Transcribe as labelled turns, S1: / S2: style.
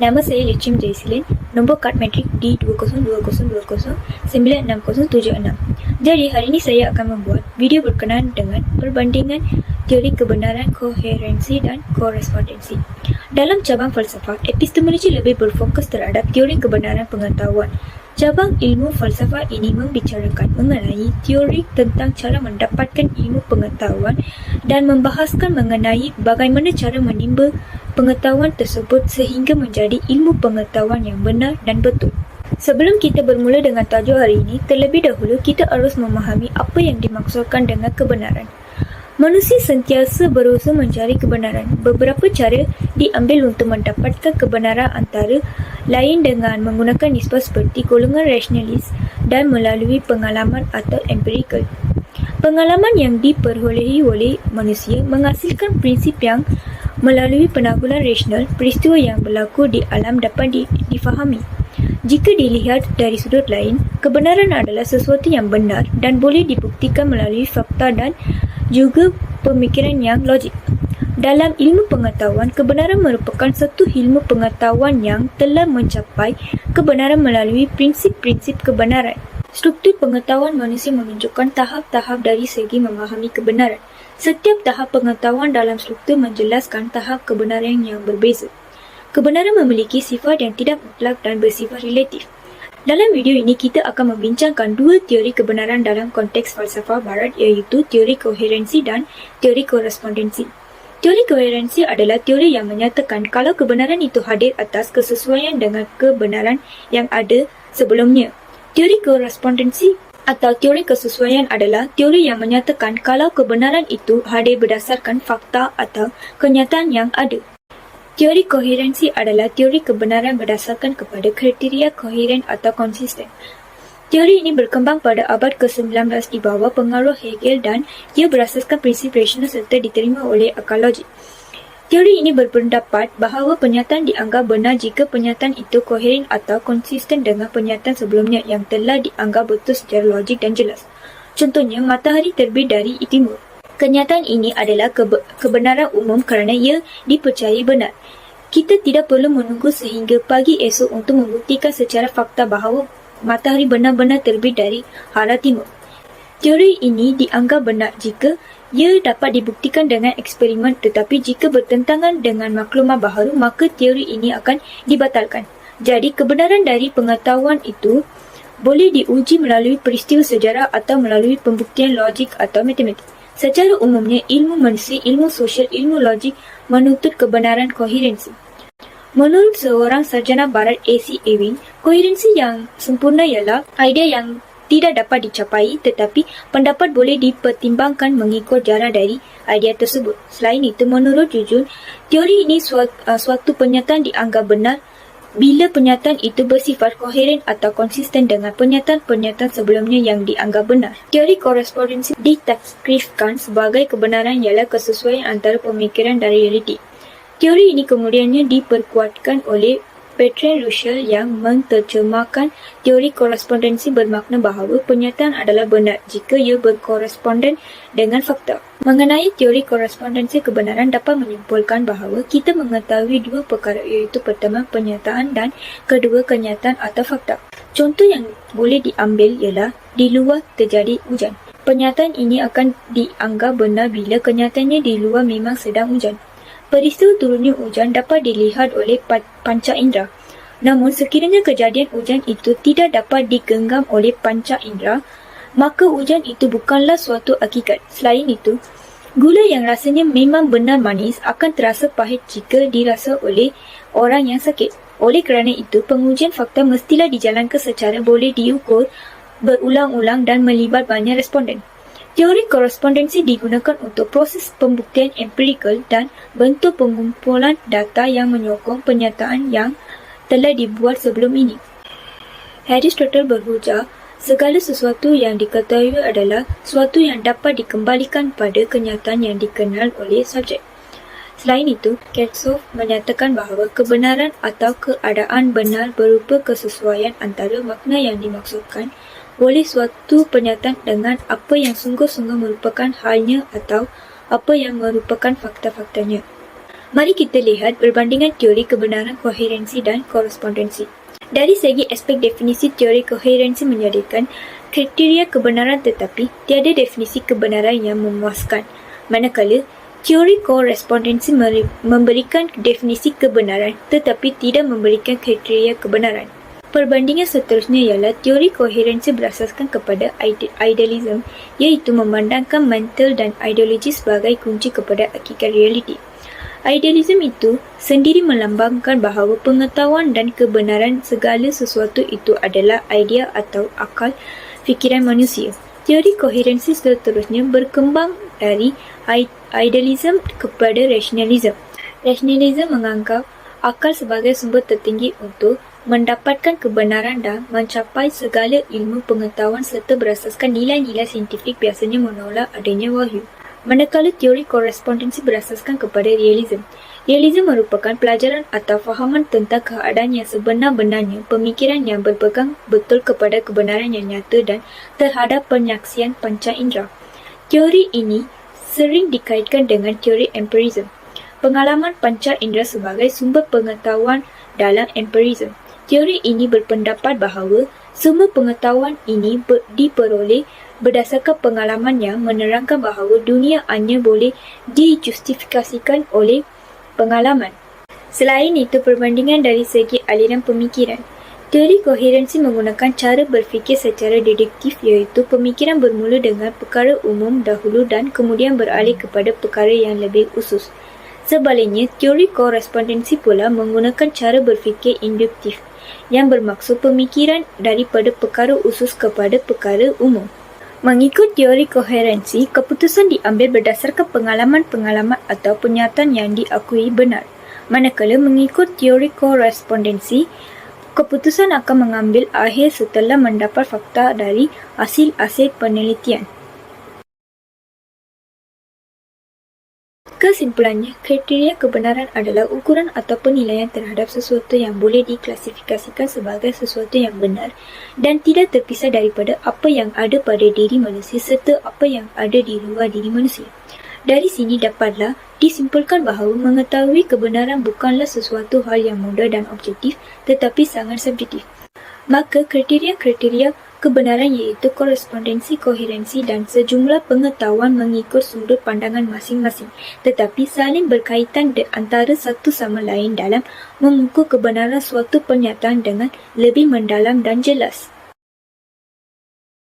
S1: Nama saya Licim Jaisilin, nombor kad matrik D2020209606. Jadi hari ini saya akan membuat video berkenaan dengan perbandingan teori kebenaran, koherensi dan korespondensi. Dalam cabang falsafah, epistemologi lebih berfokus terhadap teori kebenaran pengetahuan. Cabang ilmu falsafah ini membicarakan mengenai teori tentang cara mendapatkan ilmu pengetahuan dan membahaskan mengenai bagaimana cara menimba pengetahuan tersebut sehingga menjadi ilmu pengetahuan yang benar dan betul. Sebelum kita bermula dengan tajuk hari ini, terlebih dahulu kita harus memahami apa yang dimaksudkan dengan kebenaran. Manusia sentiasa berusaha mencari kebenaran. Beberapa cara diambil untuk mendapatkan kebenaran, antara lain dengan menggunakan nisbah seperti golongan rasionalis dan melalui pengalaman atau empirikal. Pengalaman yang diperolehi oleh manusia menghasilkan prinsip yang melalui penanggulan rasional, peristiwa yang berlaku di alam dapat difahami. Jika dilihat dari sudut lain, kebenaran adalah sesuatu yang benar dan boleh dibuktikan melalui fakta dan juga pemikiran yang logik. Dalam ilmu pengetahuan, kebenaran merupakan satu ilmu pengetahuan yang telah mencapai kebenaran melalui prinsip-prinsip kebenaran. Struktur pengetahuan manusia menunjukkan tahap-tahap dari segi memahami kebenaran. Setiap tahap pengetahuan dalam struktur menjelaskan tahap kebenaran yang berbeza. Kebenaran memiliki sifat yang tidak mutlak dan bersifat relatif. Dalam video ini, kita akan membincangkan dua teori kebenaran dalam konteks falsafah barat, iaitu teori koherensi dan teori korespondensi. Teori koherensi adalah teori yang menyatakan kalau kebenaran itu hadir atas kesesuaian dengan kebenaran yang ada sebelumnya. Teori korespondensi atau teori kesesuaian adalah teori yang menyatakan kalau kebenaran itu hadir berdasarkan fakta atau kenyataan yang ada. Teori koherensi adalah teori kebenaran berdasarkan kepada kriteria koheren atau konsisten. Teori ini berkembang pada abad ke-19 di bawah pengaruh Hegel dan ia berasaskan prinsip rasional serta diterima oleh akal logik. Teori ini berpendapat bahawa penyataan dianggap benar jika penyataan itu koheren atau konsisten dengan penyataan sebelumnya yang telah dianggap betul secara logik dan jelas. Contohnya, matahari terbit dari timur. Kenyataan ini adalah kebenaran umum kerana ia dipercayai benar. Kita tidak perlu menunggu sehingga pagi esok untuk membuktikan secara fakta bahawa matahari benar-benar terbit dari arah timur. Teori ini dianggap benar jika ia dapat dibuktikan dengan eksperimen, tetapi jika bertentangan dengan maklumat baharu, maka teori ini akan dibatalkan. Jadi, kebenaran dari pengetahuan itu boleh diuji melalui peristiwa sejarah atau melalui pembuktian logik atau matematik. Secara umumnya, ilmu manusia, ilmu sosial, ilmu logik menuntut kebenaran koherensi. Menurut seorang sarjana barat A.C. Ewing, koherensi yang sempurna ialah idea yang tidak dapat dicapai tetapi pendapat boleh dipertimbangkan mengikut jarak dari idea tersebut. Selain itu, menurut Jujun, teori ini suatu penyataan dianggap benar bila penyataan itu bersifat koheren atau konsisten dengan penyataan-penyataan sebelumnya yang dianggap benar. Teori korespondensi ditakrifkan sebagai kebenaran ialah kesesuaian antara pemikiran dan realiti. Teori ini kemudiannya diperkuatkan oleh Bertrand Russell yang menterjemahkan teori korespondensi bermakna bahawa penyataan adalah benar jika ia berkoresponden dengan fakta. Mengenai teori korespondensi kebenaran dapat menyimpulkan bahawa kita mengetahui dua perkara, iaitu pertama penyataan dan kedua kenyataan atau fakta. Contoh yang boleh diambil ialah di luar terjadi hujan. Penyataan ini akan dianggap benar bila kenyataannya di luar memang sedang hujan. Peristiwa turunnya hujan dapat dilihat oleh panca indera. Namun, sekiranya kejadian hujan itu tidak dapat digenggam oleh panca indera, maka hujan itu bukanlah suatu hakikat. Selain itu, gula yang rasanya memang benar manis akan terasa pahit jika dirasa oleh orang yang sakit. Oleh kerana itu, pengujian fakta mestilah dijalankan secara boleh diukur berulang-ulang dan melibat banyak responden. Teori korespondensi digunakan untuk proses pembuktian empirikal dan bentuk pengumpulan data yang menyokong penyataan yang telah dibuat sebelum ini. Aristotle berhujah, segala sesuatu yang diketahui adalah sesuatu yang dapat dikembalikan pada kenyataan yang dikenal oleh subjek. Selain itu, Kirchhoff menyatakan bahawa kebenaran atau keadaan benar berupa kesesuaian antara makna yang dimaksudkan oleh suatu penyataan dengan apa yang sungguh-sungguh merupakan halnya atau apa yang merupakan fakta-faktanya. Mari kita lihat perbandingan teori kebenaran koherensi dan korespondensi. Dari segi aspek definisi teori koherensi menyediakan kriteria kebenaran tetapi tiada definisi kebenaran yang memuaskan. Manakala, teori korespondensi memberikan definisi kebenaran tetapi tidak memberikan kriteria kebenaran. Perbandingan seterusnya ialah teori koherensi berasaskan kepada idealisme, iaitu memandangkan mantel dan ideologi sebagai kunci kepada hakikat realiti. Idealisme itu sendiri melambangkan bahawa pengetahuan dan kebenaran segala sesuatu itu adalah idea atau akal fikiran manusia. Teori koherensi seterusnya berkembang dari idealisme kepada rasionalisme. Rasionalisme menganggap akal sebagai sumber tertinggi untuk mendapatkan kebenaran dan mencapai segala ilmu pengetahuan serta berasaskan nilai-nilai saintifik biasanya menolak adanya wahyu. Manakala teori korespondensi berasaskan kepada realisme. Realisme merupakan pelajaran atau fahaman tentang keadaan yang sebenar-benarnya, pemikiran yang berpegang betul kepada kebenaran yang nyata dan terhadap penyaksian panca indera. Teori ini sering dikaitkan dengan teori empirisme. Pengalaman panca indera sebagai sumber pengetahuan dalam empirisme. Teori ini berpendapat bahawa semua pengetahuan ini diperoleh berdasarkan pengalaman yang menerangkan bahawa dunia hanya boleh dijustifikasikan oleh pengalaman. Selain itu, perbandingan dari segi aliran pemikiran. Teori koherensi menggunakan cara berfikir secara deduktif, iaitu pemikiran bermula dengan perkara umum dahulu dan kemudian beralih kepada perkara yang lebih khusus. Sebaliknya, teori korespondensi pula menggunakan cara berfikir induktif, yang bermaksud pemikiran daripada perkara khusus kepada perkara umum. Mengikut teori koherensi, keputusan diambil berdasarkan pengalaman-pengalaman atau pernyataan yang diakui benar. Manakala mengikut teori korespondensi, keputusan akan mengambil akhir setelah mendapat fakta dari hasil-hasil penelitian. Kesimpulannya, kriteria kebenaran adalah ukuran atau penilaian terhadap sesuatu yang boleh diklasifikasikan sebagai sesuatu yang benar dan tidak terpisah daripada apa yang ada pada diri manusia serta apa yang ada di luar diri manusia. Dari sini dapatlah disimpulkan bahawa mengetahui kebenaran bukanlah sesuatu hal yang mudah dan objektif tetapi sangat subjektif. Maka kriteria-kriteria kebenaran iaitu korespondensi, koherensi dan sejumlah pengetahuan mengikut sudut pandangan masing-masing tetapi saling berkaitan antara satu sama lain dalam mengukur kebenaran suatu pernyataan dengan lebih mendalam dan jelas.